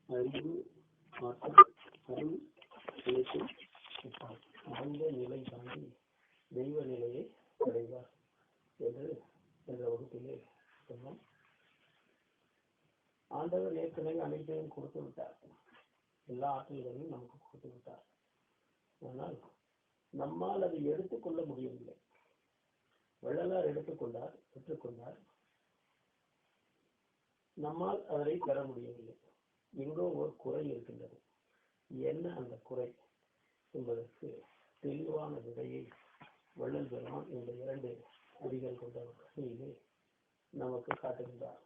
அறிவு ஆற்றல் அருள் அனைத்தும் அந்த நிலை தாண்டி தெய்வ நிலையை அடைவார் என்று என்ற வகுப்பிலே சொன்னோம். ஆண்டவர் ஏற்கனவே அனைத்தையும் கொடுத்து விட்டார், எல்லா ஆற்றல்களையும் நமக்கு கொடுத்து விட்டார். ஆனால் நம்மால் அதை எடுத்துக்கொள்ள முடியவில்லை. வள்ளலார் எடுத்துக்கொண்டார், பெற்றுக்கொண்டார். நம்மால் அதை பெற முடியவில்லை. எங்கோ ஒரு குறை இருக்கின்றது. என்ன அந்த குறை என்பதற்கு தெளிவான விடையை வள்ளல் பெருமான் இந்த 2 அடிகள் கொண்ட வகையிலே நமக்கு காட்டுகின்றார்.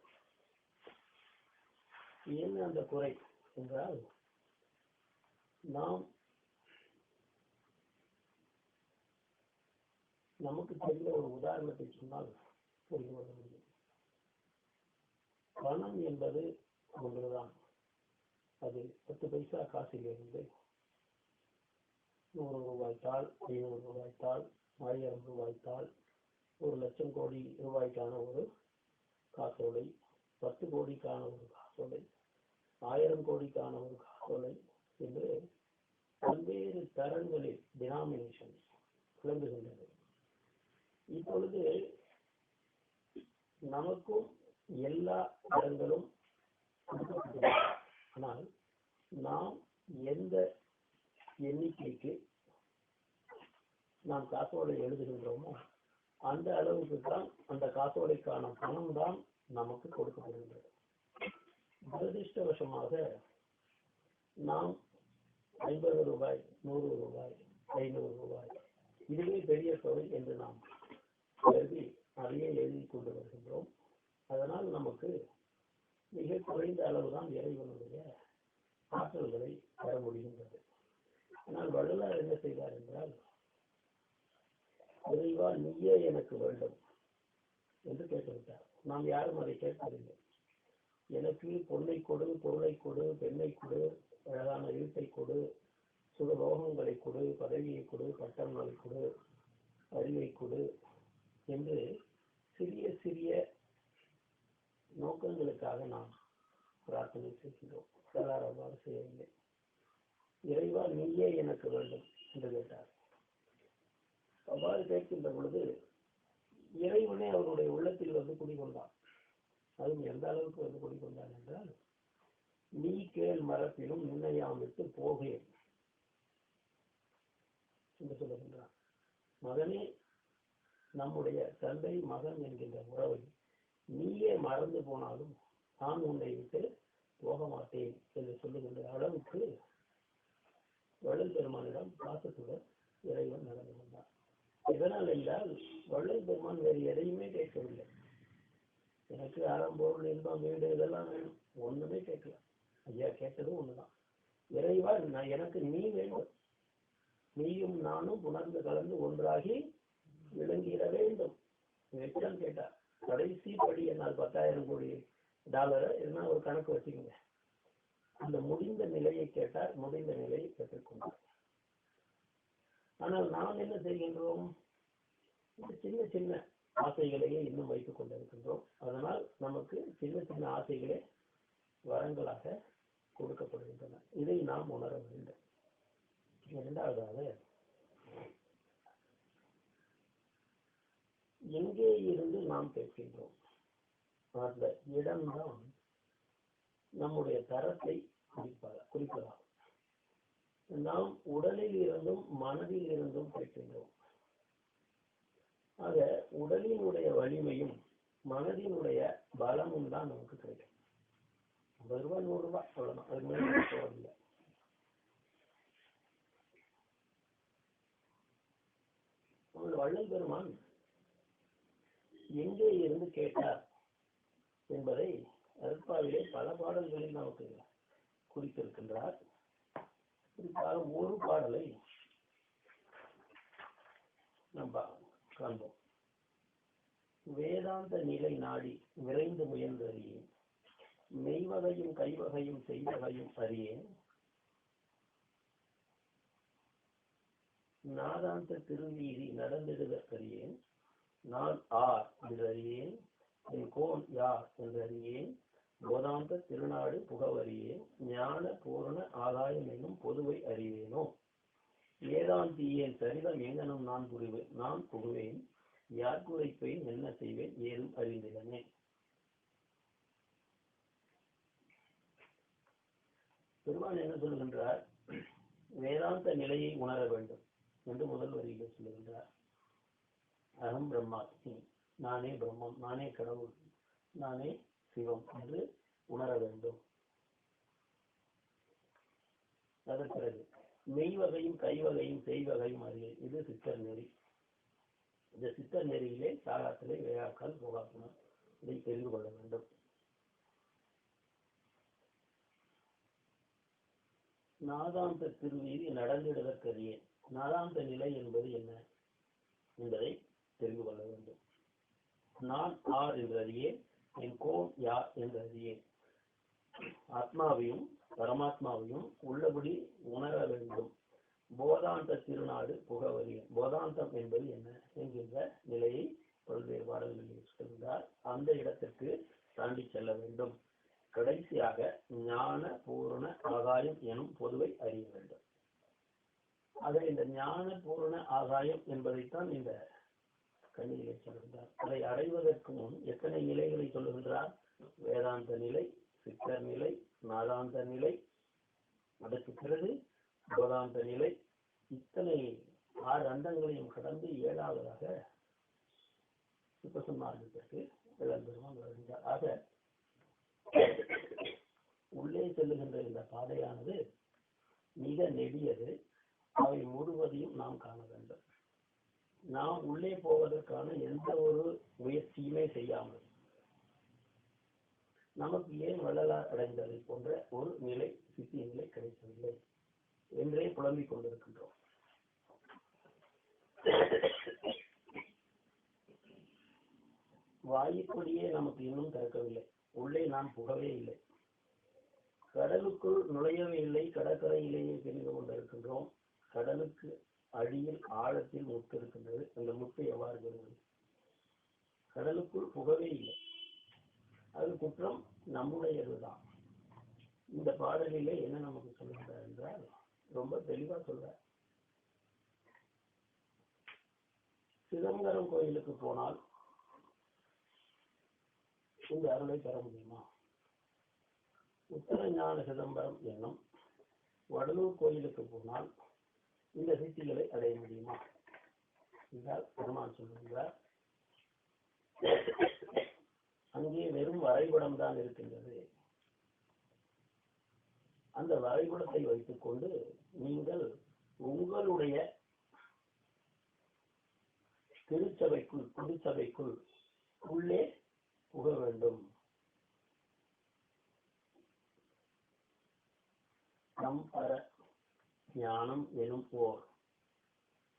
என்ன அந்த குறை என்றால், நமக்கு தெரிந்த ஒரு உதாரணத்தை சொன்னால் புரிந்து கொள்ள முடியும். பணம் என்பது ஒன்றுதான். அது 10 பைசா காசிலிருந்து 100 ரூபாய் தாள், 500 ரூபாய் தாள், 1000 ரூபாய் தாள், 1,00,000 கோடி ரூபாய்க்கான ஒரு காசோலை, 10 கோடிக்கான ஒரு காசோலை, 1000 கோடிக்கான ஒரு காசோலை என்று பல்வேறு தரங்களில் டினாமினேஷன் விளங்குகின்றது. இப்பொழுது நமக்கும் எல்லா தரங்களும், ஆனால் நாம் எந்த எண்ணிக்கைக்கு நாம் காசோலை எழுதுகின்றோமோ அந்த அளவுக்கு தான் அந்த காசோலைக்கான பணம் தான் நமக்கு கொடுக்கப்படுகின்றது. துரதிர்ஷ்டவசமாக நாம் 50 ரூபாய், 100 ரூபாய், 500 ரூபாய், இதுவே பெரிய தொகை என்று நாம் கருதி அதையே எழுதி கொண்டு வருகின்றோம். அதனால் நமக்கு மிக குறைந்த அளவுதான் இறைவனுடைய ஆற்றல்களை பெற முடிகின்றது. ஆனால் வள்ளலார் என்ன செய்வார் என்றால், இறைவா நீயே எனக்கு வேண்டும் என்று கேட்டுவிட்டார். நாம் யாரும் அதை கேட்பதில்லை. எனக்கு பொன்னை கொடு, பொருளை கொடு, பெண்ணை கொடு, அழகான வீட்டை கொடு, சுகலோகங்களை கொடு, பதவியை கொடு, பட்டங்களை கொடு, அறிவை கொடு என்று சிறிய சிறிய நோக்கங்களுக்காக நாம் பிரார்த்தனை செய்கின்றோம். வள்ளலார் அவ்வாறு செய்யவில்லை. இறைவா நீயே எனக்கு வேண்டும் என்று கேட்டார். அவ்வாறு கேட்கின்ற பொழுது இறைவனே அவருடைய உள்ளத்தில் வந்து குடிகொண்டான். அதுவும் எந்த அளவுக்கு வந்து குடிகொண்டான் என்றால், நீ கேள் மரப்பிலும் நின்னையாம் விட்டு போகேன் என்று சொல்லுகின்றான். மகனே, நம்முடைய தந்தை மகன் என்கின்ற உறவை நீயே மறந்து போனாலும் நான் உன்னை விட்டு போக மாட்டேன் என்று சொல்லுகின்ற அளவுக்கு வள்ளல் பெருமானிடம் பாசத்துடன் இறைவன் நடந்து கொண்டார். எதனால் என்றால், வள்ளல் பெருமான் வேறு எதையுமே கேட்கவில்லை. எனக்கு அறம்பொருள், இன்பம், வீடு இதெல்லாம் வேணும், ஒண்ணுமே கேட்கல. ஐயா கேட்டதும் ஒண்ணுதான், இறைவா எனக்கு நீ வேண்டும், நீயும் நானும் புணர்ந்து கலந்து ஒன்றாகி விளங்கிட வேண்டும். இதைத்தான் கேட்டார். கடைசி படி என்னால் 10,000 கோடி டாலரை என்ன ஒரு கணக்கு வச்சுக்கோங்க. அந்த முடிந்த நிலையை கேட்டார், முடிந்த நிலையை பெற்றுக்கொண்டார். ஆனால் நாம் என்ன செய்கின்றோம்? சின்ன சின்ன ஆசைகளையே இன்னும் வைத்துக் கொண்டிருக்கின்றோம். அதனால் நமக்கு சின்ன சின்ன ஆசைகளே வரங்களாக கொடுக்கப்படுகின்றன. இதை நாம் உணர வேண்டும். 2வது, எங்கே இருந்து நாம் கேட்கின்றோம்? அந்த இடம்தான் நம்முடைய தரத்தை குறிப்பதாகும். நாம் உடலில் இருந்தும் மனதில் இருந்தும் கேட்கின்றோம். ஆக உடலினுடைய வலிமையும் மனதினுடைய பலமும் தான் நமக்கு கிடைக்கும். 50 ரூபாய், 100 ரூபாய் அவ்வளவுதான், அது மேலே போவதில்லை. வள்ளல் பெருமான் எங்கே இருந்து கேட்டார் என்பதை அருட்பாவிலே பல பாடல்களில் நமக்கு குறித்திருக்கின்றார். குறிப்பாக ஒரு பாடலை நாம் காண்போம். வேதாந்த நிலை நாடி விரைந்து முயன்று அறியேன், மெய்வகையும் கைவகையும் செய்வகையும் அறியேன், நாதாந்த திருவீதி நடந்திடுதற்கறியேன், நான் ஆர் என்று அறியேன், என் கோன் யார் என்று அறியேன், போதாந்த திருநாடு புகவறியேன் ஞான பூரண ஆதாயம் என்னும் பொதுவை அறிவேனோ ஏதாந்தியேன் சரிதம் எங்கனும் நான் புகுவேன் யார் குறைப்பேன் என்ன செய்வேன் ஏதும் அறிந்திலனே. பெருமான் என்ன சொல்லுகின்றார்? வேதாந்த நிலையை உணர வேண்டும் என்று முதல் வரியிலே சொல்லுகின்றார். அகம் பிரம்மாஸ்மி, நானே பிரம்மம், நானே கடவுள், நானே சிவம் என்று உணர வேண்டும். அதற்கு பிறகு மெய் வகையும் கை வகையும் செய் வகையும் அறிய, இது சித்தர் நெறி. இந்த சித்தர் நெறியிலே சாகாத்திலே வேயாக்கால் போகாக்கணும், இதை தெரிந்து கொள்ள வேண்டும். நாதாந்த திருவீதி நடந்திடுவதற்கரிய நாதாந்த நிலை என்பது என்ன என்பதை தெரிந்து கொள்ள வேண்டும். நான் ஆர் என்று அறியேன், என் கோன் யார் என்று அறியேன். ஆத்மாவையும் பரமாத்மாவையும் உள்ளபடி உணர வேண்டும். போதாந்த திருநாடு புகவறியேன். போதாந்தம் என்பது என்ன என்கின்ற நிலையை பல்வேறு பாடல்களில் சொல்கிறார். அந்த இடத்திற்கு தாண்டி செல்ல வேண்டும். கடைசியாக ஞான பூரண ஆகாயம் எனும் பொதுவை அறிய வேண்டும். ஆக இந்த ஞான பூரண ஆகாயம் என்பதைத்தான் இந்த கண்ணிலே சொல்கின்றார். அதை அடைவதற்கு முன் எத்தனை நிலைகளை சொல்லுகின்றார்? வேதாந்த நிலை, சித்தர் நிலை, நாதாந்த நிலை, அதற்கு பிறகு போதாந்த நிலை. இத்தனை 6 அண்டங்களையும் கடந்து 7வதாக சுப்பசன்மார்க்கத்திற்கு பெருமான் வருகின்றார். ஆக உள்ளே செல்லுகின்ற இந்த பாதையானது மிக நெடியது. அவை முழுவதையும் நாம் காண வேண்டும். நாம் உள்ளே போவதற்கான எந்த ஒரு முயற்சியுமே செய்யாமல் நமக்கு ஏன் வள்ளலார் அடைந்ததை போன்ற ஒரு நிலை, சித்தி நிலை கிடைக்கவில்லை என்றே புலம்பிக் கொண்டிருக்கின்றோம். வாயிற்படியே நமக்கு இன்னும் திறக்கவில்லை. உள்ளே நாம் புகவே இல்லை. கடலுக்குள் நுழையவே இல்லை. கடற்கரையிலேயே தெரிந்து கொண்டிருக்கின்றோம். கடலுக்கு அடியில் ஆழத்தில் முத்து இருக்கின்றது. அந்த முத்து எவ்வாறு பெறுவது? கடலுக்குள் புகவே இல்லை. அது குற்றம் நம்முடையதுதான். இந்த பாடலிலே என்ன நமக்கு சொல்லுகிறார் என்றால் ரொம்ப தெளிவா சொல்றார். சிதம்பரம் கோயிலுக்கு போனால் இந்த அருளை பெற முடியுமா? உத்தரஞான சிதம்பரம் என்னும் வடலூர் கோயிலுக்கு போனால் இந்த சித்திகளை அடைய முடியுமா என்றால் பெருமான் சொல்லுகிறார், அங்கே வெறும் வரைபடம் தான் இருக்கின்றது. அந்த வரைபடத்தை வைத்துக் கொண்டு நீங்கள் உங்களுடைய திருச்சபைக்குள் புதுச்சபைக்குள் உள்ளே புக வேண்டும். அம்பர ஞானம் எனும் போர்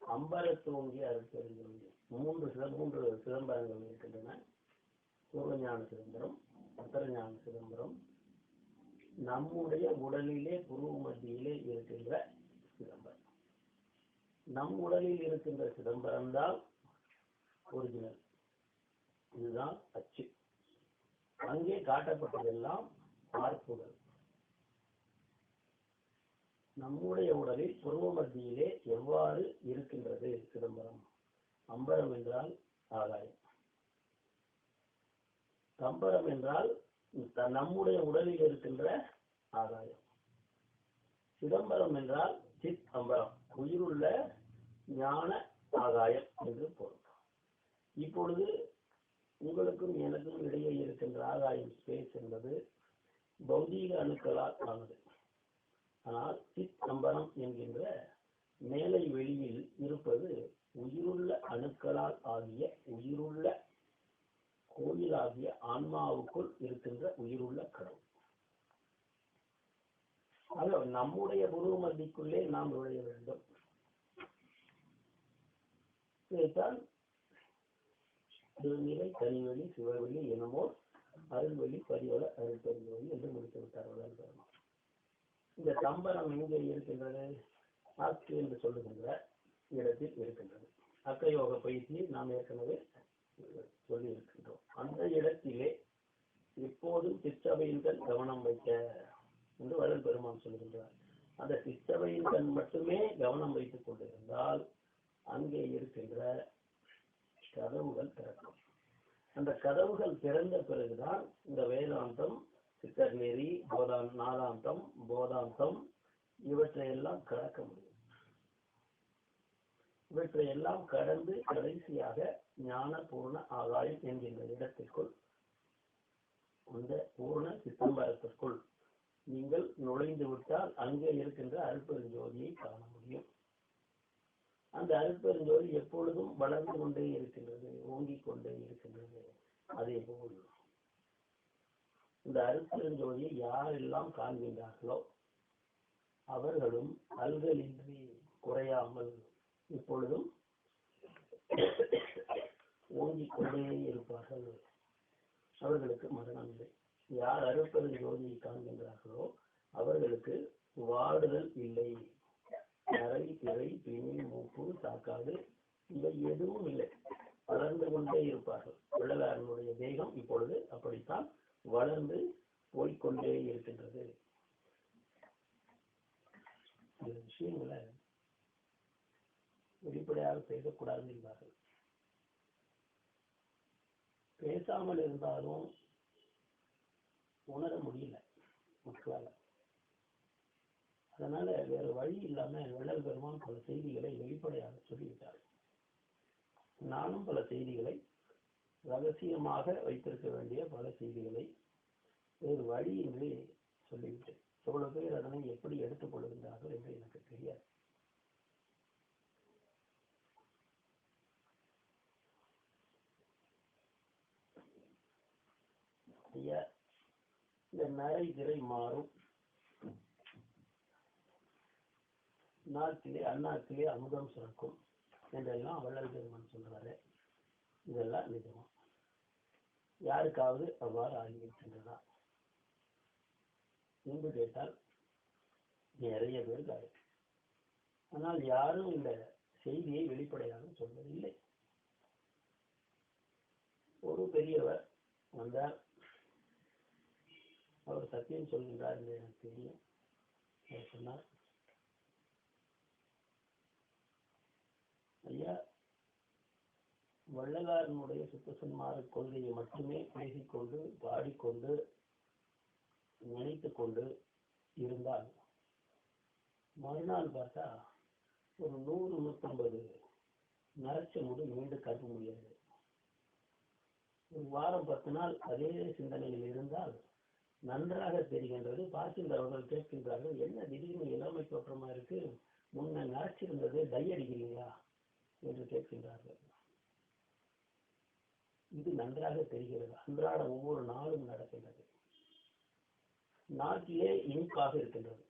அம்பர தோங்கிய அருட்பெருஞ்சோதி. 3 சிதம்பரங்கள் இருக்கின்றன. பூர்வஞான சிதம்பரம், உத்தரஞான சிதம்பரம், நம்முடைய உடலிலே புருவ மத்தியிலே இருக்கின்ற சிதம்பரம். நம் உடலில் இருக்கின்ற சிதம்பரம் தான் ஒரிஜினல். இதுதான் அச்சு. அங்கே காட்டப்பட்டதெல்லாம் பார்ப்புகள். நம்முடைய உடலில் புருவ மத்தியிலே எவ்வாறு இருக்கின்றது சிதம்பரம்? அம்பரம் என்றால் ஆகாயம், கம்பரம் என்றால் நம்முடைய உடலில் இருக்கின்ற ஆகாயம், சிதம்பரம் என்றால் சித் அம்பரம், உயிருள்ள ஞான ஆகாயம் என்று பொருள். இப்பொழுது உங்களுக்கும் எனக்கும் இடையே இருக்கின்ற ஆகாயம் ஸ்பேஸ் என்பது பௌதீக அணுக்களால் ஆனது. ஆனால் சித் அம்பரம் என்கின்ற மேலை வெளியில் இருப்பது உயிருள்ள அணுக்களால் ஆகிய உயிருள்ள கோயிலாகிய ஆன்மாவுக்குள் இருக்கின்ற உயிருள்ள கடவுள். ஆக நம்முடைய குரு மத்திக்குள்ளே நாம் நுழைய வேண்டும். இதைத்தான் திருநிலை, தனிவெளி, சிவவெளி எனமோ அருள்வெளி, பரிவள அருள்பெருஞ்சோதி என்று முடித்து விட்டார்கள் பெருமாள். இந்த தம்பரம் எங்கே இருக்கின்றது? ஆஸ்தி என்று சொல்லுகின்ற இடத்தில் இருக்கின்றது. அக்கயோக பயிற்சியை நாம் ஏற்கனவே சொல்லி இருக்கின்றோம். அந்த இடத்திலே இப்போதும் சிற்றவையின் கண் கவனம் வைக்க என்று வள்ளல் பெருமான் சொல்கின்றார். அந்த சிற்றவையின் கண் மட்டுமே கவனம் வைத்துக் கொண்டிருந்தால் அங்கே இருக்கின்ற கதவுகள் திறக்கும். அந்த கதவுகள் திறந்த பிறகுதான் இந்த வேதாந்தம், சித்தநெறி, நாதாந்தம், போதாந்தம் இவற்றையெல்லாம் கடக்க முடியும். இவற்றையெல்லாம் கடந்து கடைசியாக ஞான பூர்ண ஆகாயம் என்கின்ற இடத்திற்குள், அந்த பூர்ண சித்தம்பரத்திற்குள் நீங்கள் நுழைந்து விட்டால் அங்கே இருக்கின்ற அருட்பெருஞ்சோதியை காண முடியும். அந்த அருட்பெருஞ்சோதி எப்பொழுதும் வளர்ந்து கொண்டே இருக்கின்றது, ஓங்கிக் கொண்டே இருக்கின்றது. அதே போல் இந்த அருட்பெருஞ்சோதியை யாரெல்லாம் காண்கின்றார்களோ அவர்களும் அல்களின்றி குறையாமல் இப்பொழுதும் ஓங்கிக் கொண்டே இருப்பார்கள். அவர்களுக்கு மரணம் இல்லை. யார் அருட்பெருஞ்சோதியை காண்கின்றார்களோ அவர்களுக்கு வாடுதல் இல்லை. நரை, திரை, பிணி, மூப்பு, சாக்காடு இவை எதுவும் இல்லை. வளர்ந்து கொண்டே இருப்பார்கள். வள்ளலாரனுடைய தேகம் இப்பொழுது அப்படித்தான் வளர்ந்து போய்கொண்டே இருக்கின்றது. இந்த விஷயங்களை வெளிப்படையாக பேசக்கூடாது என்பார்கள். பேசாமல் இருந்தாலும் உணர முடியல மக்களால். அதனால வேற வழி இல்லாம வள்ளல் பெருமான் பல செய்திகளை வெளிப்படையாக சொல்லிவிட்டார். நானும் பல செய்திகளை ரகசியமாக வைத்திருக்க வேண்டிய பல செய்திகளை வேறு வழியின்றி சொல்லிவிட்டேன். எவ்வளவு பேர் அதனை எப்படி எடுத்துக் கொள்கின்றார்கள் என்று எனக்கு தெரியாது. ஐயா, இந்த நரை திரை மாறும், நாட்டிலே அந்நாட்டிலே அமுதம் சுரக்கும் என்றெல்லாம் வள்ளல் பெருமான் சொல்றாரு. இதெல்லாம் நிஜமா? யாருக்காவது அவ்வாறு ஆகியிருக்கின்றதா என்று கேட்டால் நிறைய பேருக்கு ஆகும். ஆனால் யாரும் இந்த செய்தியை வெளிப்படையாக சொல்வதில்லை. ஒரு பெரியவர் வந்தார். அவர் சத்தியம் சொல்கின்றார் என்று எனக்கு தெரியும். அவர் சொன்னார், ஐயா, வள்ளலாரனுடைய சுத்த சன்மார்க்க கொள்கையை மட்டுமே பேசிக்கொண்டு பாடிக்கொண்டு நினைத்துக் கொண்டு இருந்தால் மறுநாள் பார்த்தா ஒரு 100-150 நரைச்ச முடி மீண்டு கட்ட முடியாது. ஒரு வாரம் 10 நாள் அதே சிந்தனையில் இருந்தால் நன்றாக தெரிகின்றது. பார்க்கின்றவர்கள் கேட்கின்றார்கள், என்ன திடீர்னு இளமை தோற்றமா இருக்கு, முன்ன நரைச்சிருந்தது, டை அடிக்கிறீங்களா என்று கேட்கின்றார்கள். இது நன்றாக தெரிகிறது. அன்றாட ஒவ்வொரு நாளும் நடக்கின்றது. நாட்டிலே இனிப்பாக இருக்கின்றது.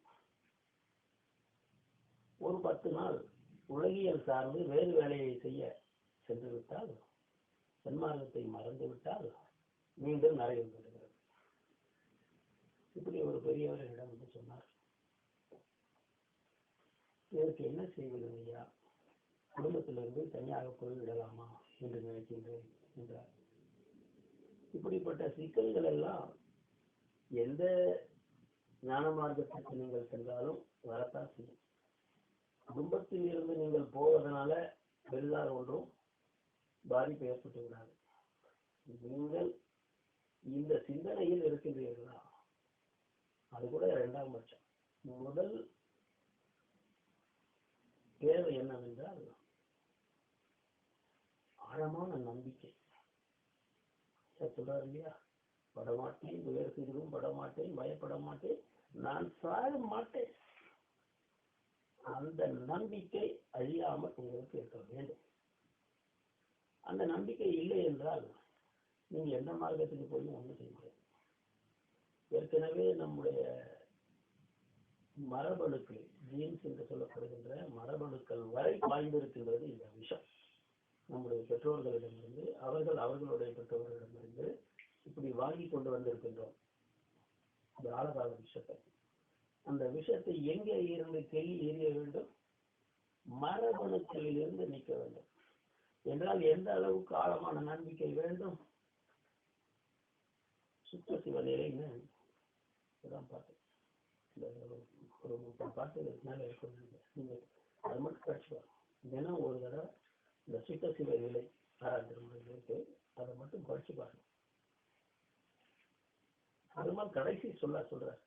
ஒரு 10 நாள் உலகியல் சார்ந்து வேறு வேலையை செய்ய சென்று விட்டால், சன்மார்க்கத்தை மறந்து விட்டால் மீண்டும் நிறைய விடுகிறது. இப்படி ஒரு பெரியவரிடம் வந்து சொன்னார், இதற்கு என்ன செய்வது ஐயா, குடும்பத்திலிருந்து தனியாக போய்விடலாமா என்று நினைக்கின்றேன் என்றார். இப்படிப்பட்ட சிக்கல்கள் எல்லாம் எந்த ஞான மார்க்கத்திற்கு நீங்கள் சென்றாலும் வரத்தான் செய்யும். குடும்பத்தில் இருந்து நீங்கள் போவதனால பெரிதாக ஒன்றும் பாதிப்பு ஏற்பட்டு விடாது. நீங்கள் இந்த சிந்தனையில் இருக்கின்றீர்களா, அது கூட 2ஆம் பட்சம். முதல் தேவை என்னவென்றால் ஆழமான நம்பிக்கை. சொல்றாரு இல்லையா, படமாட்டேன், உயர் சிறிதும் படமாட்டேன், பயப்பட மாட்டேன், நான் சாக மாட்டேன். அந்த நம்பிக்கை அழியாமல் உங்களுக்கு இருக்க வேண்டும். அந்த நம்பிக்கை இல்லை என்றால் நீங்க எந்த மார்க்கத்துக்கு போய் ஒன்றும் செய்ய முடியாது. ஏற்கனவே நம்முடைய மரபணுக்கள், ஜீன்ஸ் என்று சொல்லப்படுகின்ற மரபணுக்கள் வரை பாய்ந்திருக்கின்றது இந்த விஷம். நம்முடைய பெற்றோர்களிடமிருந்து அவர்களுடைய பெற்றோர்களிடமிருந்து இப்படி வாங்கி கொண்டு வந்திருக்கின்றோம் இந்த ஆழகால விஷத்தை. அந்த விஷத்தை எங்கே இருந்து தெளி எறிய வேண்டும்? மரபணுக்களில் இருந்து நீக்க வேண்டும். என்றால் எந்த அளவுக்கு ஆழமான நம்பிக்கை வேண்டும்? சுத்த சிவநிலைன்னு இதான் பார்த்தேன். இந்த ஒரு 30 பாட்டு மேல இருக்கும். நீங்க அது மட்டும் படிச்சுப்பாங்க. தினம் ஒரு தடவை இந்த சுத்த சிவ நிலை ஆராய்ச்சி இருக்கு, அதை மட்டும் படிச்சு பாருங்க. அது மாதிரி கடைசி சொல்றார்,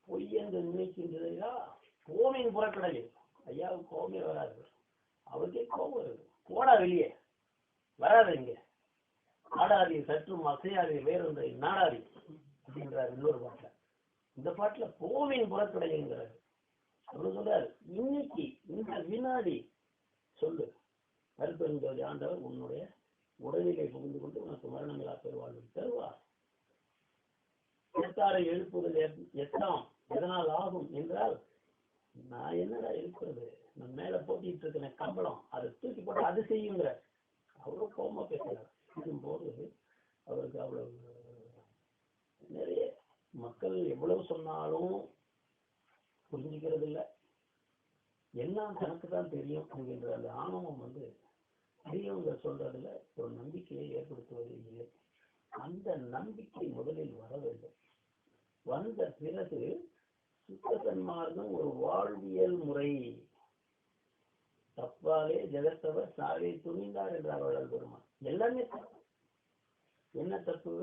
பொய்யென்று நினைக்கின்றதா கோமின் புறக்கடலில். ஐயாவுக்கு கோபமே வராது, அவருக்கே கோபம் வருது. போடா வெளியே, வராது இங்க, ஆடாதி சற்றும் அசையாதி வேறொன்றை நாடாதி அப்படின்றார் இன்னொரு பாட்டுல. இந்த பாட்டுல கோவின் புறக்கடைங்கிறாரு. அவர் சொல்றாரு, இன்னைக்கு இந்த வினாடி சொல்லு, கருப்பெருஞ்சோதி ஆண்டவர் உன்னுடைய உடலிலே புகுந்து கொண்டு உனக்கு மரணங்களா பெறுவாள் தருவார். எத்தாரை எழுப்புதல் எட்டாம் எதனால் ஆகும் என்றால், நான் என்னடா எழுப்புறது, நான் மேல போட்டிட்டு இருக்கிற கம்பளம், அதை தூக்கி போட்டு அது செய்யுங்கிற. அவ்வளவு கோபமா பேசுறாரு. போது அவருக்கு அவ்வளவு நிறைய மக்கள் எவ்வளவு சொன்னாலும் புரிஞ்சுக்கிறது இல்லை. எல்லாம் தனக்கு தான் தெரியும் என்கின்ற அந்த ஆணவம் பெரியவங்க சொல்றதுல ஒரு நம்பிக்கையை ஏற்படுத்துவது இல்லை. அந்த நம்பிக்கை முதலில் வர வேண்டும். வந்த பிறகு சுத்த சன்மார்க்கம் ஒரு வாழ்வியல் முறை. தப்பாலே ஜெகத்தவர் சாவை துணிந்தார் என்றார் வள்ளல் பெருமான். எல்லாமே தப்பு. என்ன தப்பு?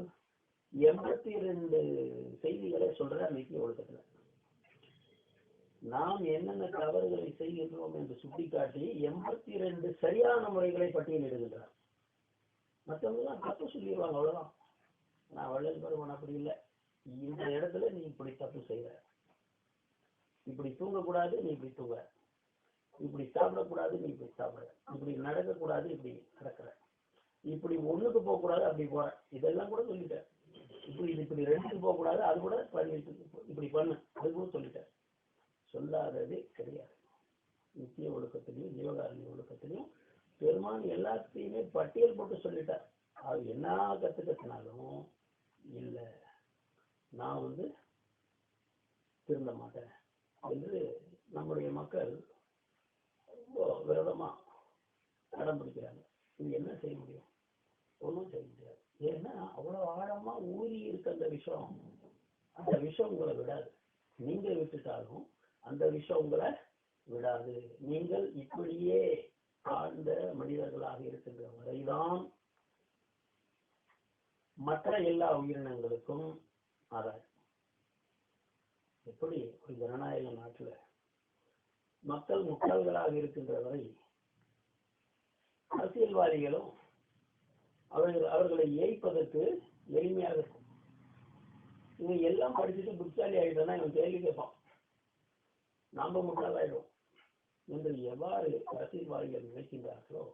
82 செய்திகளை சொல்ற அன்னைக்கு ஒழுக்கத்துல நாம் என்னென்ன தவறுகளை செய்கின்றோம் என்று சுட்டிக்காட்டி 82 சரியான முறைகளை பட்டியலிடுகின்றார். மற்றவங்க தப்பு சொல்லிடுவாங்க, அவ்வளவுதான். நான் வள்ளல் பெருமான் அப்படி இல்லை. இந்த இடத்துல நீ இப்படி தப்பு செய்யற, இப்படி தூங்கக்கூடாது, நீ இப்படி தூங்குற, இப்படி சாப்பிடக்கூடாது, நீ இப்படி சாப்பிடுற, இப்படி நடக்கக்கூடாது, இப்படி நடக்கிற, இப்படி ஒண்ணுக்கு போக கூடாது, அப்படி போற, இதெல்லாம் கூட சொல்லிட்டேன். இப்படி 2க்கு போக கூடாது, அது கூட பண்ணிட்டு இப்படி பண்ணு, அது கூட சொல்லிட்டேன். சொல்லாததே கிடையாது. நித்திய ஒழுக்கத்திலையும் ஜீவகாரண்ய ஒழுக்கத்திலையும் பெருமான் எல்லாத்தையுமே பட்டியல் போட்டு சொல்லிட்டார். அது என்ன கத்துக்கினாலும் இல்ல, நான் திருந்த மாட்டேன் என்று நம்முடைய மக்கள் ரொம்ப விரதமா அடம் பிடிக்கிறாங்க. இது என்ன செய்ய முடியும்? ஒன்றும் செய்ய முடியாது. ஏன்னா அவ்வளவு ஆழமா ஊறி இருக்க அந்த விஷம் உங்களை விடாது. நீங்க விட்டுட்டாலும் அந்த விஷம் உங்களை விடாது. நீங்கள் இப்படியே ஆழ்ந்த மனிதர்களாக இருக்கின்ற வரைதான் மற்ற எல்லா உயிரினங்களுக்கும் ஆதாயம். எப்படி ஒரு ஜனநாயக நாட்டுல மக்கள் முட்டாள்களாக இருக்கின்ற வரை அரசியல்வாதிகளும் அவர்களை ஏய்ப்பதற்கு எளிமையாக இருக்கும். இவன் எல்லாம் படிச்சுட்டு புத்தாலி ஆகிட்டோம்னா இவன் கேள்வி கேட்பான், நாம முட்டாளாயிடும் என்று எவ்வாறு அரசியல்வாதிகள் நினைக்கின்றார்களோ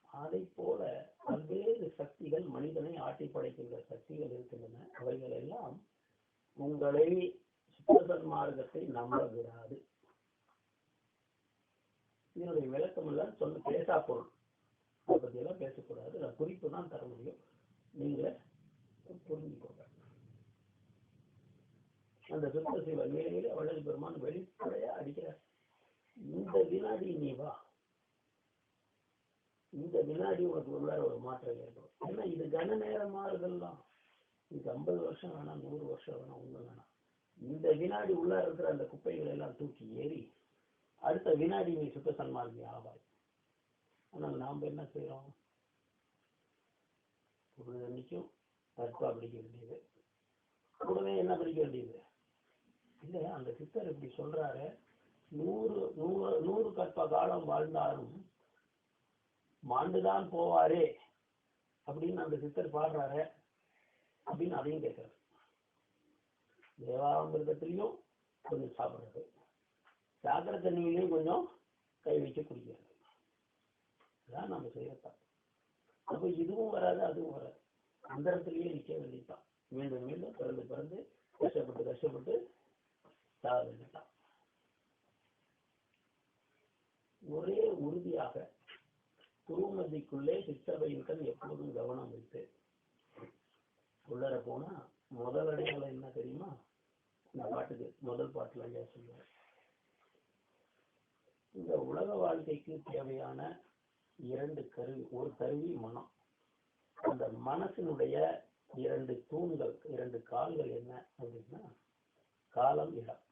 அதை போல பல்வேறு சக்திகள் மனிதனை ஆட்டி படைக்கின்ற சக்திகள் இருக்கின்றன. அவைகள் எல்லாம் உங்களை சுத்த மார்க்கத்தை நம்ப விடாது. இதனுடைய விளக்கம் எல்லாம் சொல்ல பேசா பொருள், அதை பத்தி எல்லாம் பேசக்கூடாது. நான் குறிப்பு தான் தர முடியும், நீங்க புரிஞ்சுக்கோங்க. அந்த சுத்த சிவ நிலையில வள்ளல் பெருமான் வெளிப்படையா அடிக்கிறார். இந்த வினாடி நீ வா, இந்த வினாடி உனக்கு உள்ளார ஒரு மாற்றம் ஏற்படும். ஏன்னா இது கன நேரம் மாறுதல்லாம். இது 50 வருஷம் வேணாம், 100 வருஷம் வேணாம், ஒண்ணு வேணாம். இந்த வினாடி உள்ளார இருக்கிற அந்த குப்பைகளை எல்லாம் தூக்கி ஏறி அடுத்த வினாடி நீ சுத்த சன்மார்க்கி ஆவாய். ஆனால் நாம் என்ன செய்யறோம்? ஒரு அன்னைக்கும் கற்பா படிக்க வேண்டியது, கூடவே என்ன படிக்க வேண்டியது இல்ல. அந்த சித்தர் இப்படி சொல்றாரு, 100 கற்ப காலம் வாழ்ந்தாலும் மாண்டுதான் போவாரே அப்படின்னு அந்த சித்தர் பாடுறாரு அப்படின்னு அதையும் கேட்கறாரு. தேவாமிர்தத்திலையும் கொஞ்சம் சாப்பிடுறது, சாக்கடை தண்ணியிலையும் கொஞ்சம் கை வச்சு குடிக்கிறது, அதான் நம்ம செய்யறதா. அப்ப இதுவும் வராது, அதுவும் வராது. அந்தரத்திலேயே நிக்க வேண்டியதுதான். மீண்டும் மீண்டும் பிறந்து கஷ்டப்பட்டு சாக வேண்டியதான். ஒரே உறுதியாக குருமதிக்குள்ளே சித்தவையுடன் எப்போதும் கவனம் வைத்து உள்ளர போனா முதல் அடையாளம் என்ன தெரியுமா? இந்த பாட்டுக்கு முதல் பாட்டுல ஐயா சொல்லுவார், இந்த உலக வாழ்க்கைக்கு தேவையான 2 கருவி. ஒரு கருவி மனம், அந்த மனசினுடைய இரண்டு தூண்கள், இரண்டு கால்கள் என்ன அப்படின்னா காலம், இடம்.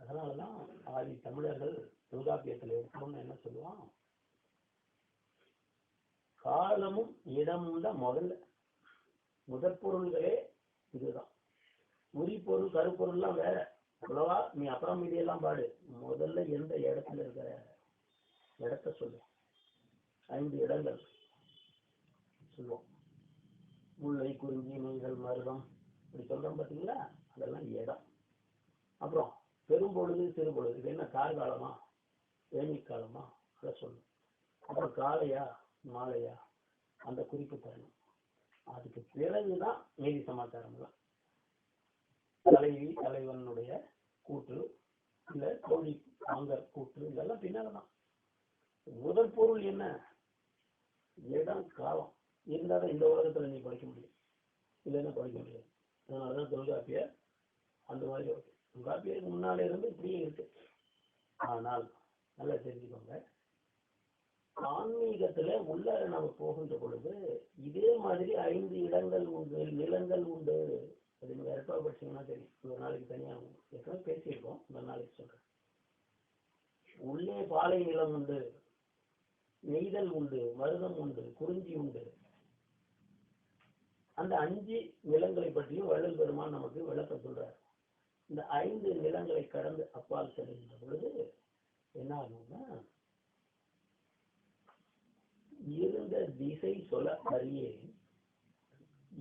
அதனாலதான் ஆதி தமிழர்கள் தொல்காப்பியத்தில் எடுக்கணும்னு என்ன சொல்லுவான், காலமும் இடமும் தான் முதற்பொருள்களே இதுதான். உரிப்பொருள் கருப்பொருள்லாம் வேற. அவ்வளவா நீ அப்புறம் மீதியெல்லாம் பாடு, முதல்ல எந்த இடத்துல இருக்கிற இடத்த சொல்லு. 5 இடங்கள் சொல்லுவோம். முல்லை, குறிஞ்சி, நெய்தல், மருதம், இப்படி சொல்றோம் பார்த்தீங்களா, அதெல்லாம் இடம். அப்புறம் பெரும்பொழுது, சிறுபொழுது, இது என்ன கார்காலமா வேணிக்காலமா, அதை சொல்லும். அப்புறம் காலையா மாலையா, அந்த குறிப்பு தரணும். அதுக்கு பிறகுதான் நீதி சமாச்சாரம் தான். தலைவி தலைவனுடைய கூற்று, இல்ல தோழி மாங்கர் கூற்று, இதெல்லாம் பின்னால்தான். முதல் பொருள் என்ன, இடம் காலம் இருந்தாலும் இந்த உலகத்துல நீ படிக்க முடியும், இல்லைன்னா படிக்க முடியாது. அதனாலதான் தொல்காப்பியர் அந்த மாதிரி இருக்கு. தொல்காப்பியருக்கு முன்னாலே இருந்து இப்படியே இருக்கு. ஆனால் நல்லா தெரிஞ்சுக்கோங்க, ஆன்மீகத்துல உள்ள நம்ம போகின்ற பொழுது இதே மாதிரி 5 இடங்கள் உண்டு, நிலங்கள் உண்டு. அது நீங்க எப்ப படிச்சீங்கன்னா தெரியும். ஒரு நாளைக்கு தனியா ஏற்கனவே பேசியிருக்கோம், ஒரு நாளைக்கு சொல்றேன். உள்ளே பாலை நிலம் உண்டு, நெய்தல் உண்டு, மருதம் உண்டு, குறிஞ்சி உண்டு. அந்த 5 நிலங்களை பற்றியும் வள்ளல் பெருமான் நமக்கு விளக்க சொல்றார். இந்த 5 நிலங்களை கடந்து அப்பால் செல்கின்ற பொழுது என்ன ஆகும்னா, இருந்த திசை சொல்ல அறியேன்,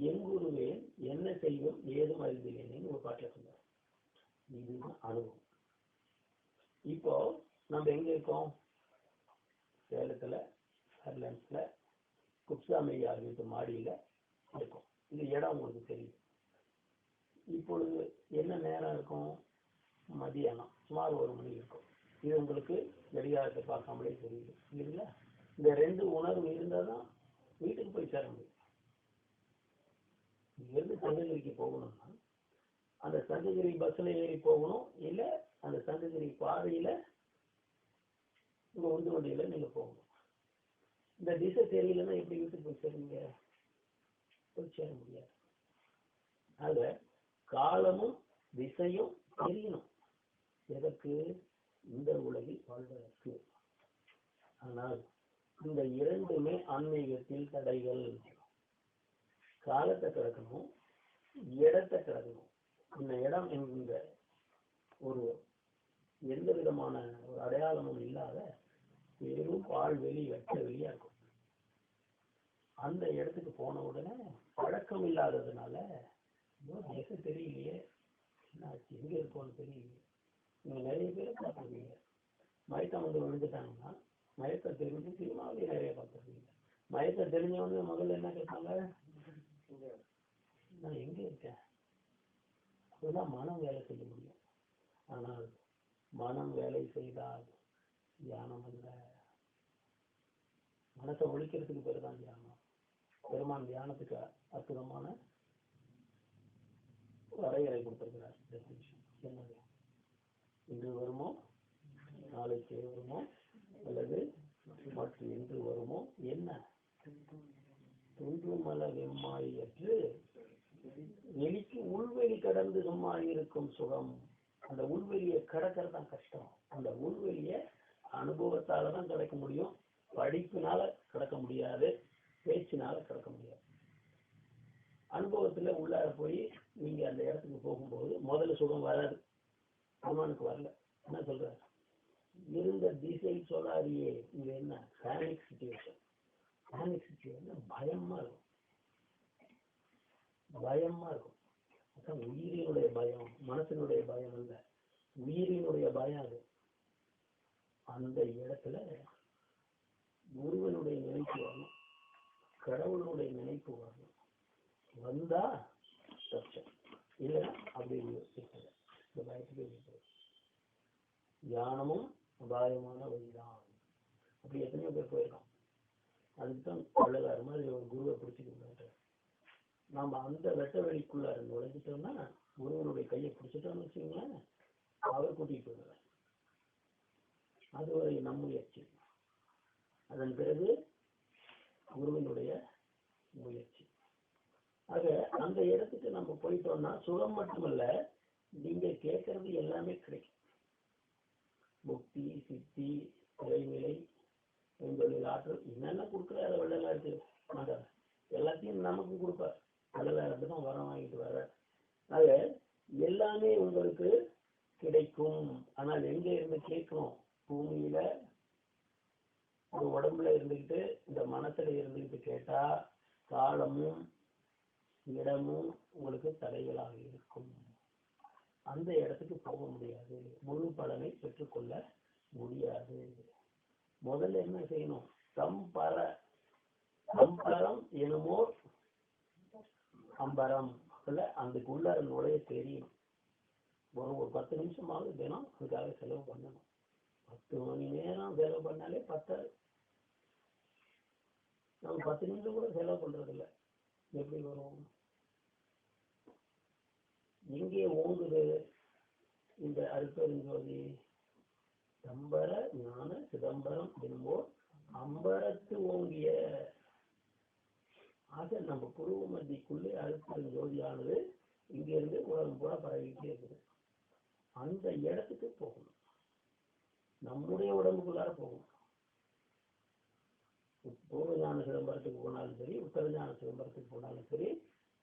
எங்குருவேன் என்ன செய்வோம் ஏதும் அறிந்தேன் ஒரு பாட்டில சொன்னார். இதுதான் அனுபவம். இப்போ நம்ம எங்க இருக்கோம், சேலத்துல அர்லன்ஸ்ல குப்சாமையா வீட்டு மாடியில இருக்கும். இது இடம் உங்களுக்கு தெரியும். இப்பொழுது என்ன நேரம் இருக்கும், மதியானம் சுமார் 1 மணி இருக்கும். இது உங்களுக்கு கடிகாரத்தை பார்க்காமலே தெரியுது இல்லைங்களா. இந்த 2 உணர்வு இருந்தால் தான் வீட்டுக்கு போய் சேர முடியும். இங்கிருந்து சங்ககிரிக்கு போகணும்னா அந்த சங்ககிரி பஸ்ல ஏறி போகணும், இல்லை அந்த சங்ககிரி பாதையில உங்க உந்து வண்டியில நீங்க போகணும். இந்த திசை தெரியலன்னா எப்படி வீட்டுக்கு போய் சேருங்க, போய் சேர முடியாது. ஆக காலமும் திசையும் தெரியணும். எதற்கு, இந்த உலகில் வாழ்வதற்கு. ஆனால் இந்த 2மே ஆன்மீகத்தில் தடைகள். காலத்தை கிடக்கணும், இடத்தை கிடக்கணும். இந்த இடம் என்கின்ற ஒரு எந்த விதமான ஒரு அடையாளமும் இல்லாத வெறும் பால்வெளி, வெட்ட வெளியா இருக்கும். அந்த இடத்துக்கு போன உடனே பழக்கம் இல்லாததுனால திசை தெரியலையே, எங்க இருக்கோன்னு தெரியலையே. நீங்க நிறைய பேரை பார்த்துருக்கீங்க, மயக்கம் வந்து விழுந்துட்டாங்கன்னா மயக்கம் தெரிஞ்சு சினிமாவிலேயே நிறைய பார்த்துருக்கீங்க. மயக்கம் தெரிஞ்சவொடனே முதல்ல என்ன கேட்பாங்க, நான் எங்க இருக்கேன். அதுதான் மனம் வேலை செய்ய முடியும். ஆனால் மனம் வேலை செய்தால் தியானம் அல்ல. மனசை ஒழிக்கிறதுக்கு பேர் தான் தியானம். பெருமான் தியானத்துக்கு அற்புதமான வரையறை கொடுத்திருக்கிறார். என்னது, இன்று வருமோ நாளைக்கு வருமோ அல்லது மற்ற என்று வருமோ என்ன, துன்றுமல வெம்மாயற்று வெளிக்கு உள்வெளி கடந்து சும்மா இருக்கும் சுகம். அந்த உள்வெளியை கடக்கிறது தான் கஷ்டம். அந்த உள்வெளியை அனுபவத்தாலதான் கிடைக்க முடியும். படிப்பினால கடக்க முடியாது, பேச்சினால கடக்க முடியாது. அனுபவத்துல உள்ளார போய் நீங்க அந்த இடத்துக்கு போகும்போது முதல்ல சுகம் வராது. பெருமானுக்கு வரல. என்ன சொல்ற, இருந்த திசை சொல்லாரியே. இங்க என்ன பேனிக் சிச்சுவேஷன். பேனிக் சிச்சுவேஷன் பயமா இருக்கும், பயமா இருக்கும். அதான் உயிரினுடைய பயம், மனசினுடைய பயம் இல்ல, உயிரினுடைய பயம் அது. அந்த இடத்துல குருவனுடைய நினைப்பு வரணும், கடவுளுடைய நினைப்பு வரணும். வந்தா கஷ்டம், இல்லைன்னா அப்படி இந்த பயத்துக்கு தியானமும் அபாயமான வழிதான். அப்படி எத்தனையோ பேர் போயிருக்கோம். அதுக்குதான் வள்ளலார் மாதிரி ஒரு குருவை பிடிச்சிக்கிட்டு நாம அந்த வெட்ட வெளிக்குள்ளார நுழைஞ்சிட்டோம்னா குருவனுடைய கையை பிடிச்சிட்டோம்னு வச்சுங்களேன், அவர் கூட்டிட்டு போயிடுவார். அதுவரை நம் முயற்சி. அதன் பிறகு குருவினுடைய முயற்சி. ஆக அந்த இடத்துக்கு நம்ம போயிட்டோம்னா சுகம் மட்டுமல்ல, நீங்க கேட்கறது எல்லாமே கிடைக்கும். முக்தி, சித்தி, இறைநிலை, எங்களில் ஆற்றல், என்னென்ன கொடுக்குற அதை வெள்ளலா இருக்கு மாட்டார், எல்லாத்தையும் நமக்கு கொடுப்பார். வெள்ளலா தான் வரம் வாங்கிட்டு வர. ஆக எல்லாமே உங்களுக்கு கிடைக்கும். ஆனால் எங்க இருந்து கேட்கணும்? பூமியில ஒரு உடம்புல இருந்துகிட்டு இந்த மனசுல இருந்துகிட்டு கேட்டா காலமும் இடமும் உங்களுக்கு தடைகளாக இருக்கும். அந்த இடத்துக்கு போக முடியாது, முழு பலனை பெற்றுக்கொள்ள முடியாது. முதல்ல என்ன செய்யணும்? சம்பரம் எனுமோ அம்பரம், அதுக்குள்ள நுழைய தெரியும். ஒரு 10 நிமிஷமாவது தினம் அதுக்காக செலவு பண்ணணும். 10 மணி நேரம் செலவு பண்ணாலே 10. நம்ம 10 நிமிஷம் கூட செலவு பண்றது இல்லை. எப்படி வரும்? எங்கே ஓங்குது இந்த அருட்பெருஞ்சோதி? சம்பர ஞான சிதம்பரம் என்போர் அம்பரத்து ஓங்கிய. ஆக நம்ம புருவ மத்திக்குள்ளே அருட்பெருஞ்சோதியானது இங்கிருந்து உலகம் பூரா பரவிட்டே இருக்குது. அந்த இடத்துக்கு போகணும். நம்முடைய உடம்புக்குள்ளார போகணும். பூர்வ ஞான சிதம்பரத்துக்கு போனாலும் சரி, உத்தர ஞான சிதம்பரத்துக்கு போனாலும் சரி,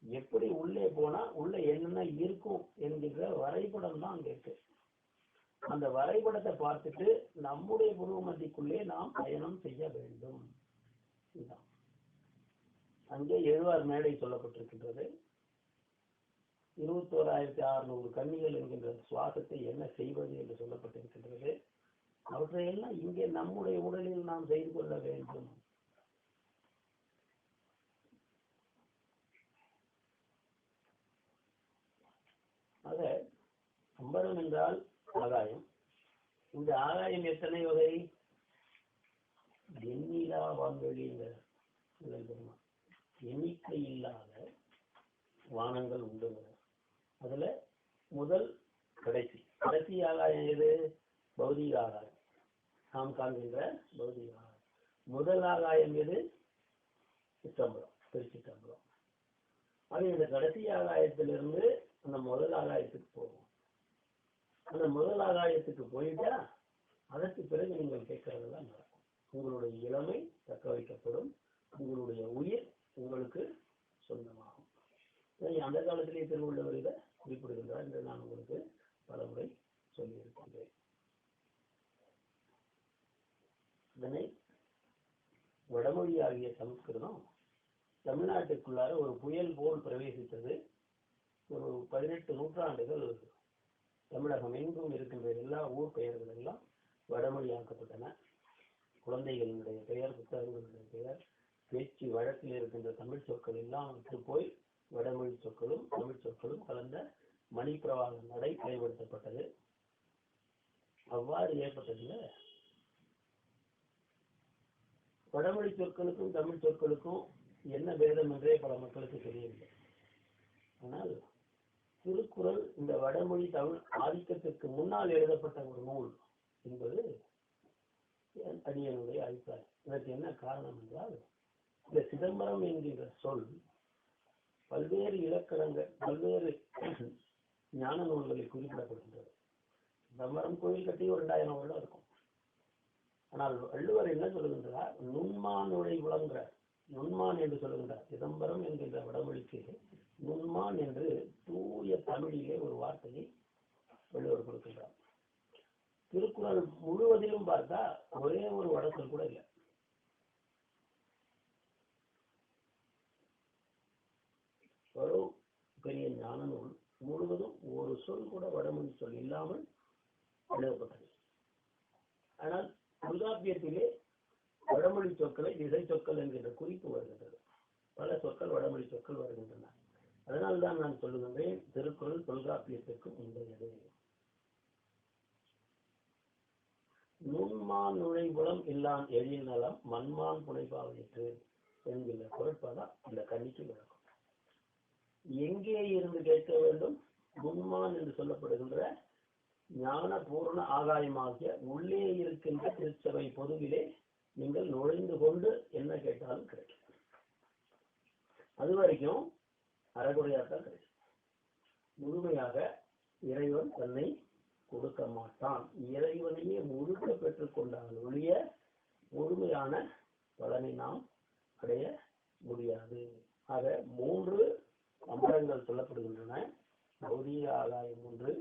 எப்படி உள்ளே போனா உள்ள என்னென்ன இருக்கும் என்கிற வரைபடம் தான் அங்க இருக்கு. அந்த வரைபடத்தை பார்த்துட்டு நம்முடைய புருவ மத்திக்குள்ளே நாம் பயணம் செய்ய வேண்டும். அங்கே 7 மேடை சொல்லப்பட்டிருக்கின்றது. 21,600 கன்னிகள் என்கின்ற சுவாசத்தை என்ன செய்வது என்று சொல்லப்பட்டிருக்கின்றது. அவற்றையெல்லாம் இங்கே நம்முடைய உடலில் நாம் செய்து கொள்ள வேண்டும். ஆக அம்பரம் என்றால் ஆகாயம். இந்த ஆகாயம் எத்தனை வகை? எண்ணிலா வான்வெளிங்கிற எண்ணிக்கை இல்லாத வானங்கள் உண்டு. அதுல முதல் கடைசி ஆகாயம் எது? பௌதிக ஆகாயம். நாம் காண்கின்ற பௌதிக ஆகாயம். முதல் ஆகாயம் எது? சிற்றம்பலம், திருச்சிற்றம்பலம். அது இந்த கடைசி ஆகாயத்திலிருந்து அந்த முதல் ஆகாயத்துக்கு போகும். அந்த முதல் ஆகாயத்துக்கு போயிட்டா அதற்கு பிறகு நீங்கள் கேட்கறதெல்லாம் நடக்கும். உங்களுடைய இளமை தக்க வைக்கப்படும். உங்களுடைய உயிர் உங்களுக்கு சொந்தமாகும். அந்த காலத்திலேயே திருவள்ளுவர் இதை குறிப்பிடுகின்றார் என்று நான் உங்களுக்கு பலமுறை சொல்லியிருக்கின்றேன். இதனை வடமொழியாகிய சமஸ்கிருதம் தமிழ்நாட்டுக்குள்ளார ஒரு புயல் போல் பிரவேசித்தது. ஒரு 18 நூற்றாண்டுகள் தமிழகம் எங்கும் இருக்கின்ற எல்லா ஊர் பெயர்கள் எல்லாம் வடமொழியாக்கப்பட்டன. குழந்தைகளுடைய பெயர், புத்தகங்களுடைய பெயர், பேச்சு வழக்கில் இருக்கின்ற தமிழ் சொற்கள் எல்லாம் விட்டு போய் வடமொழி சொற்களும் தமிழ் சொற்களும் கலந்த மணிப்பிரவாக நடை பயன்படுத்தப்பட்டது. அவ்வாறு ஏற்பட்டதுல வடமொழி சொற்களுக்கும் தமிழ் சொற்களுக்கும் என்ன பேதம் என்றே பல மக்களுக்கு தெரியவில்லை. ஆனால் திருக்குறள் இந்த வடமொழி தமிழ் ஆதிக்கத்திற்கு முன்னால் எழுதப்பட்ட ஒரு நூல் என்பது அடியனுடைய அபிப்பிராயம். இதற்கு என்ன காரணம் என்றால், இந்த சிதம்பரம் என்கின்ற சொல் பல்வேறு இலக்கணங்கள், பல்வேறு ஞான நூல்களில் குறிப்பிடப்படுகின்றது. சிதம்பரம் கோயில் கட்டி ஒரு 2000 வருடம் இருக்கும். ஆனால் வள்ளுவர் என்ன சொல்லுகின்றார்? நுண்மான் நுழை விளங்குகிறார். நுண்மான் என்று சொல்லுகின்றார். சிதம்பரம் என்கின்ற வடமொழிக்கு நுண்மான் என்று தூய தமிழிலே ஒரு வார்த்தையை வள்ளுவர் கொடுக்கின்றார். திருக்குறள் முழுவதிலும் பார்த்தா ஒரே ஒரு வடசொல் கூட இல்லை. ஒரு பெரிய ஞான நூல் முழுவதும் ஒரு சொல் கூட வடமொழி சொல் இல்லாமல் எழுதப்பட்டது. ஆனால் தொல்காப்பியத்திலே வடமொழி சொற்களை திசை சொற்கள் என்கின்ற குறிப்பு வருகின்றது. பல சொற்கள் வடமொழி சொற்கள் வருகின்றன. அதனால்தான் நான் சொல்லுகின்றேன், திருக்குறள் தொல்காப்பியத்திற்கு முந்தையது. நுண்மான் நுழைபுலம் இல்லான் எழில் நலம் மண்மான் புனைபாவிற்று என்கின்ற குரட்பாதான் இந்த கண்ணிக்கு விளக்கம். எங்கே இருந்து கேட்க வேண்டும்? நுண்மான் என்று சொல்லப்படுகின்ற ஞான பூர்ண ஆகாயமாகிய உள்ளே இருக்கின்ற திருச்சபை பொதுவிலே நீங்கள் நுழைந்து கொண்டு என்ன கேட்டாலும் கிடைக்கும். அது வரைக்கும் அரைகுறையாத்தான் கிடைக்கும். முழுமையாக இறைவன் தன்னை கொடுக்க மாட்டான். இறைவனையே முழுக்க பெற்றுக் கொண்டால் ஒழிய முழுமையான பலனை நாம் அடைய முடியாது. ஆக 3 அம்பலங்கள் சொல்லப்படுகின்றன. பௌதீக ஆகாயம் 1,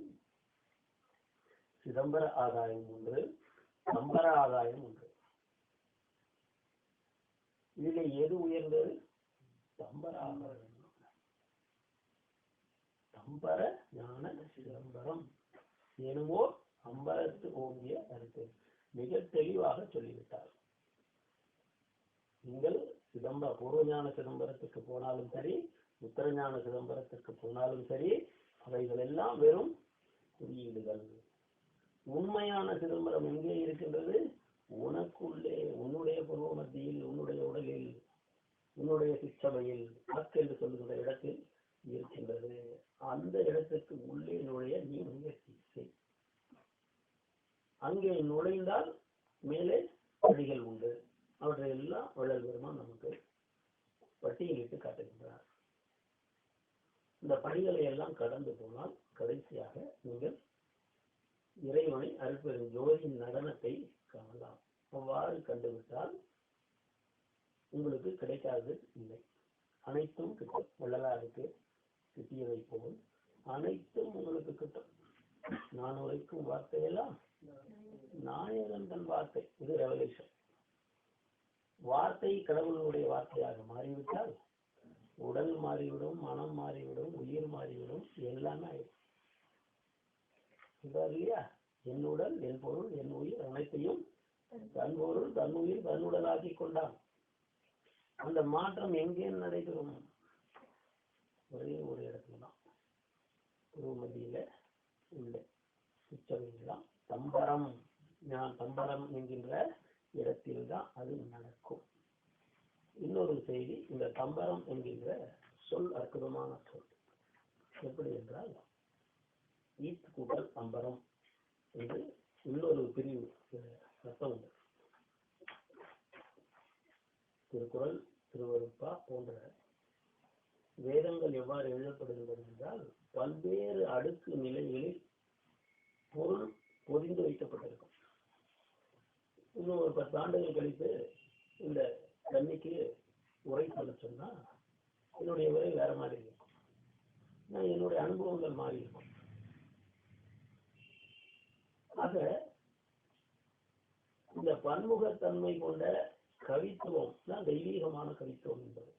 சிதம்பர ஆகாயம் 1, சம்பர ஆகாயம் 1. இதில் எது உயர்ந்தது? சம்பர ஆகாயம். சம்பர ஞான சிதம்பரம் எனுமோ அம்பலத்து ஓங்கிய கருத்து மிக தெளிவாக சொல்லிவிட்டார். நீங்கள் பூர்வஞான சிதம்பரத்துக்கு போனாலும் சரி, உத்தரஞான சிதம்பரத்துக்கு போனாலும் சரி, அவைகள் எல்லாம் வெறும் குறியீடுகள். உண்மையான சிதம்பரம் எங்கே இருக்கின்றது? உனக்குள்ளே, உன்னுடைய பூர்வ மத்தியில், உன்னுடைய உடலில், உன்னுடைய சிற்றவையில், என்று சொல்லுகிற இடத்தில் இருக்கின்றது. அந்த இடத்துக்கு உள்ளே நுழைய நீ முயற்சி செய். அங்கே நுழைந்தால் மேலே படிகள் உண்டு. அவற்றை எல்லாம் வள்ளல் பெருமான் நமக்கு பட்டியலிட்டு காட்டுகின்றார். இந்த படிகளை எல்லாம் கடந்து போனால் கடைசியாக நீங்கள் இறைவனை அருட்பெரும் ஜோதியின் நடனத்தை காணலாம். அவ்வாறு கண்டுவிட்டால் உங்களுக்கு கிடைக்காது இல்லை. அனைத்தும் கிட்டும். வள்ளலாருக்கு கிட்டியதை போல் அனைத்தும் உங்களுக்கு கிட்டும். நான் உரைக்கும் வார்த்தையெல்லாம் நாயகன் தன் வார்த்தை. இது ரெவல்யூஷன். வார்த்தை கடவுளுடைய வார்த்தையாக மாறிவிட்டால் உடல் மாறிவிடும், மனம் மாறிவிடும், உயிர் மாறிவிடும், எல்லாமே ஆயிடும். இல்லையா? என் உடல், என் பொருள், என் உயிர் அனைத்தையும் தன் பொருள், தன் உயிர், தன்னுடல் ஆக்கி கொண்டான். அந்த மாற்றம் எங்கே நடைபெறும்? ஒரே ஒரு இடத்துல தான், மத்தியில உள்ள உச்சவெல்லாம் தம்பரம். தம்பரம் என்கின்ற இடத்தில் தான் அது நடக்கும். இன்னொரு செய்தி, இந்த தம்பரம் என்கின்ற சொல் அற்புதமான சொல். எப்படி என்றால் ஈத் கூட்டல் அம்பரம் என்று இன்னொரு பிரிவு அர்த்தம் உண்டு. திருக்குறள், திருவருட்பா போன்ற வேதங்கள் எவ்வாறு எழுதப்படுகின்றது என்றால் பல்வேறு அடுக்கு நிலைகளில் பொருள் பொதிந்து வைக்கப்பட்டிருக்கும். இன்னும் ஒரு 10 ஆண்டுகள் கழித்து இந்த தண்ணிக்கு உரை சொல்ல சொன்னா என்னுடைய உரை வேற மாதிரி இருக்கும். என்னுடைய அனுபவங்கள் மாறி இருக்கும். ஆக இந்த பன்முகத்தன்மை கொண்ட கவித்துவம் தான் தெய்வீகமான கவித்துவம் என்பது.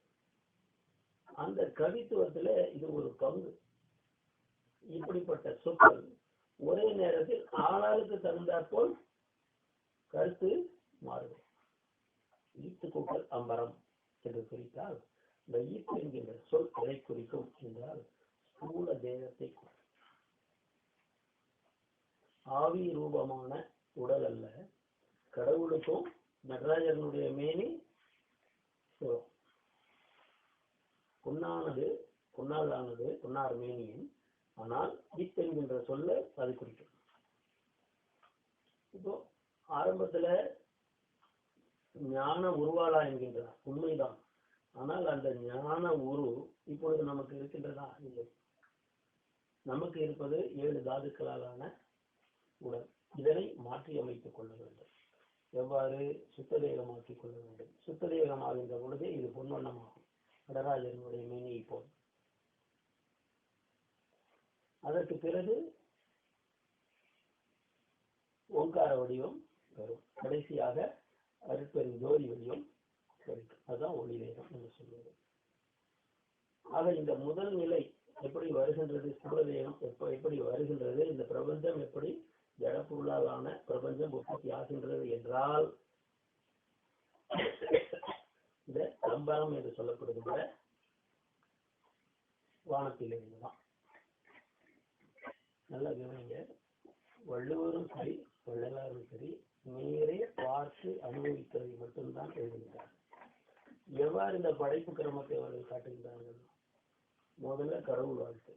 அந்த கவித்துவத்துல இது ஒரு பங்கு. இப்படிப்பட்ட சொற்கள் ஒரே நேரத்தில் ஆளாளுக்கு தகுந்தாற்போல் கருத்து மாறும். ஈத்து கூட்டல் அம்பரம் என்று குறித்தால் இந்த ஈத்து என்கின்ற சொல் எதை குறிக்கும் என்றால் ஸ்தூல தேகத்தை, ஆவி ரூபமான உடல் அல்ல. கடவுளுக்கும் நடராஜனுடைய மேனி பொன்னானது, பொன்னால் ஆனது, பொன்னார் மேனியும். ஆனால் ஈத் என்கின்ற சொல்ல அது குறிக்கும். இப்போ ஆரம்பத்துல ஞான உருவாளா என்கின்றார், உண்மைதான். ஆனால் அந்த ஞான உரு இப்பொழுது நமக்கு இருக்கின்றதா? இல்லை. நமக்கு இருப்பது 7 தாதுக்களாலான உடல். இதனை மாற்றி அமைத்துக் கொள்ள வேண்டும். எவ்வாறு? சுத்ததேகமாக்கிக் கொள்ள வேண்டும். சுத்ததேகமாகின்ற பொழுது இது பொன்வண்ணமாகும், நடராஜனுடைய மேனியை போல். அதற்கு பிறகு ஓங்கார வடிவம் வரும். கடைசியாக அருட்பெரும் ஜோதி வடிவம் கிடைக்கும். அதுதான் ஒளி வேகம் என்று சொல்வது. ஆக இந்த முதல் நிலை எப்படி வருகின்றது? ஸ்தூலதேகம் எப்படி வருகின்றது? இந்த பிரபஞ்சம் எப்படி ஜடப்பொருளாலான பிரபஞ்சம் உற்பத்தி ஆகின்றது என்றால் இந்த தம்பரம் என்று சொல்லப்படுகின்ற வானத்தில் இருந்துதான். நல்ல கவனிங்க. வள்ளுவரும் சரி, வள்ளலாரும் சரி, நேரே பார்த்து அனுபவித்ததை மட்டும்தான் எழுதுகிறார். எவ்வாறு இந்த படைப்பு கிரமத்தை அவர்கள் காட்டுகின்றார்கள்? முதல்ல கடவுள் வாழ்த்து.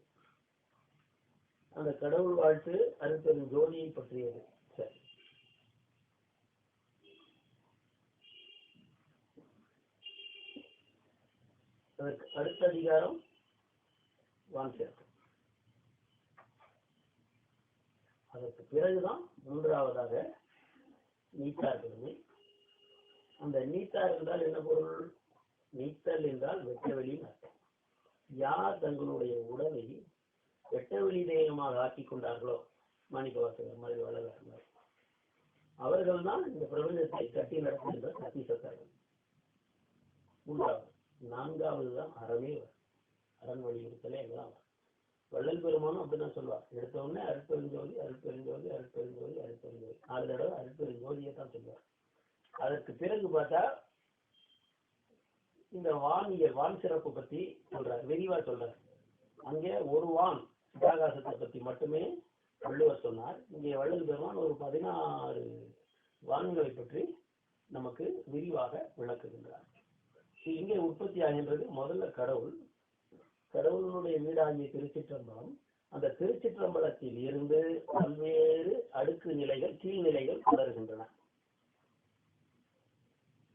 அந்த கடவுள் வாழ்த்து அருட்பெரும் ஜோதியை பற்றியது. சரி, அதற்கு அடுத்த அதிகாரம் வான் சிறப்பு. அதற்கு பிறகுதான் மூன்றாவதாக நீத்தார் பெருமை. அந்த நீத்தார் என்றால் என்ன பொருள்? நீத்தல் என்றால் வெட்டவெளியின் அர்த்தம். யார் தங்களுடைய உடலை வெட்டவெளி தேகமாக ஆக்கிக் கொண்டார்களோ, மாணிக்கவாசகர் மாதிரி, வள்ளலார் மாதிரி, அவர்கள் தான் இந்த பிரபஞ்சத்தை கட்டி நடத்துகின்ற சக்தி சத்தார்கள். மூன்றாவது. நான்காவது தான் அறமே. அரண் வலியுறுத்தலே எல்லாம் வள்ளல் பெருமானும் அப்படிதான் சொல்வார். எடுத்த உடனே அருட்பெருஞ்சோதி அருட்பெருஞ்சோதி அருட்பெருஞ்சோதி அருட்பெருஞ்சோதி 4 தடவை அருட்பெருஞ்சோதியை தான் சொல்வார். அதற்கு பிறகு பார்த்தா இந்த வான் சிறப்பு பத்தி சொல்றார், விரிவா சொல்றார். அங்கே ஒரு வான் சிதாகாசத்தை பத்தி மட்டுமே வள்ளுவர் சொன்னார். இங்கே வள்ளல் பெருமான் ஒரு 16 வான்களை பற்றி நமக்கு விரிவாக விளக்குகின்றார். இங்கே உற்பத்தி ஆகின்றது முதல்ல கடவுளுடைய வீடாகிய திருச்சிற்றம்பலம். அந்த திருச்சிற்றம்பலத்தில் இருந்து பல்வேறு அடுக்கு நிலைகள், கீழ்நிலைகள் தொடர்கின்றன.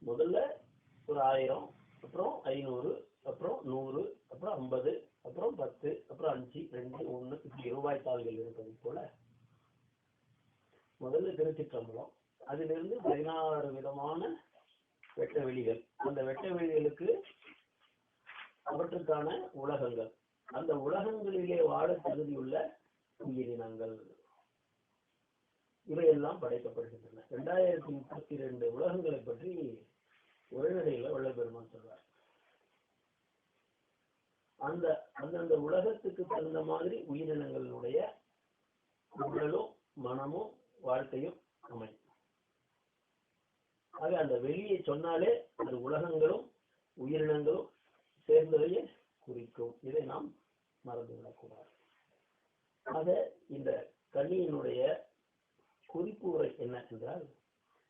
முதல்ல ஒரு 1000, அப்புறம் 500, அப்புறம் 100, அப்புறம் 50, அப்புறம் 10, அப்புறம் 5, 2, 1 இப்படி ரூபாய் தாள்கள் இருப்பது போல முதல்ல திருச்சிற்றம்பலம். அதிலிருந்து 16 விதமான வெட்ட வெளிகள். அந்த வெட்ட வெளிகளுக்கு அவற்றுக்கான உலகங்கள், அந்த உலகங்களிலே வாழ தகுதியுள்ள உயிரினங்கள், இவையெல்லாம் படைக்கப்படுகின்றன. 2032 உலகங்களை பற்றி உரைநடையில வள்ளல் பெருமான் சொல்வார். அந்தந்த உலகத்துக்கு தகுந்த மாதிரி உயிரினங்களுடைய உடலும் மனமும் வாழ்க்கையும் அமையும். ஆக அந்த வெளியை சொன்னாலே அது உலகங்களும் உயிரினங்களும் சேர்ந்ததையே குறிக்கும். இதை நாம் மறந்துவிடக்கூடாது. ஆக இந்த கண்ணியினுடைய குறிப்பு உரை என்ன என்றால்,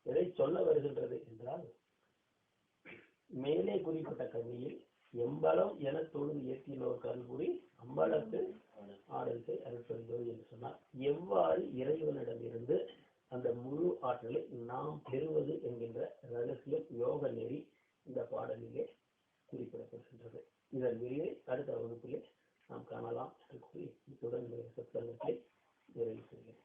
எதை சொல்ல வருகின்றது என்றால், மேலே குறிப்பிட்ட கண்ணியில் எம்பலம் என தொழுது ஏற்றினோர் கல்புரி அம்பலத்து ஆடல்கை அருட்பெருஞ்சோதி என்று சொன்னார். எவ்வாறு இறைவனிடமிருந்து அந்த முழு ஆற்றலை நாம் பெறுவது என்கின்ற ரகசியம், யோக நெறி இந்த பாடலிலே குறிப்பிடப்படுகின்றது. இதன் விரிவை அடுத்த வகுப்பிலே நாம் காணலாம் என்று கூறி இத்துடன் சத்சங்கத்தை நிறைவு செய்கிறேன்.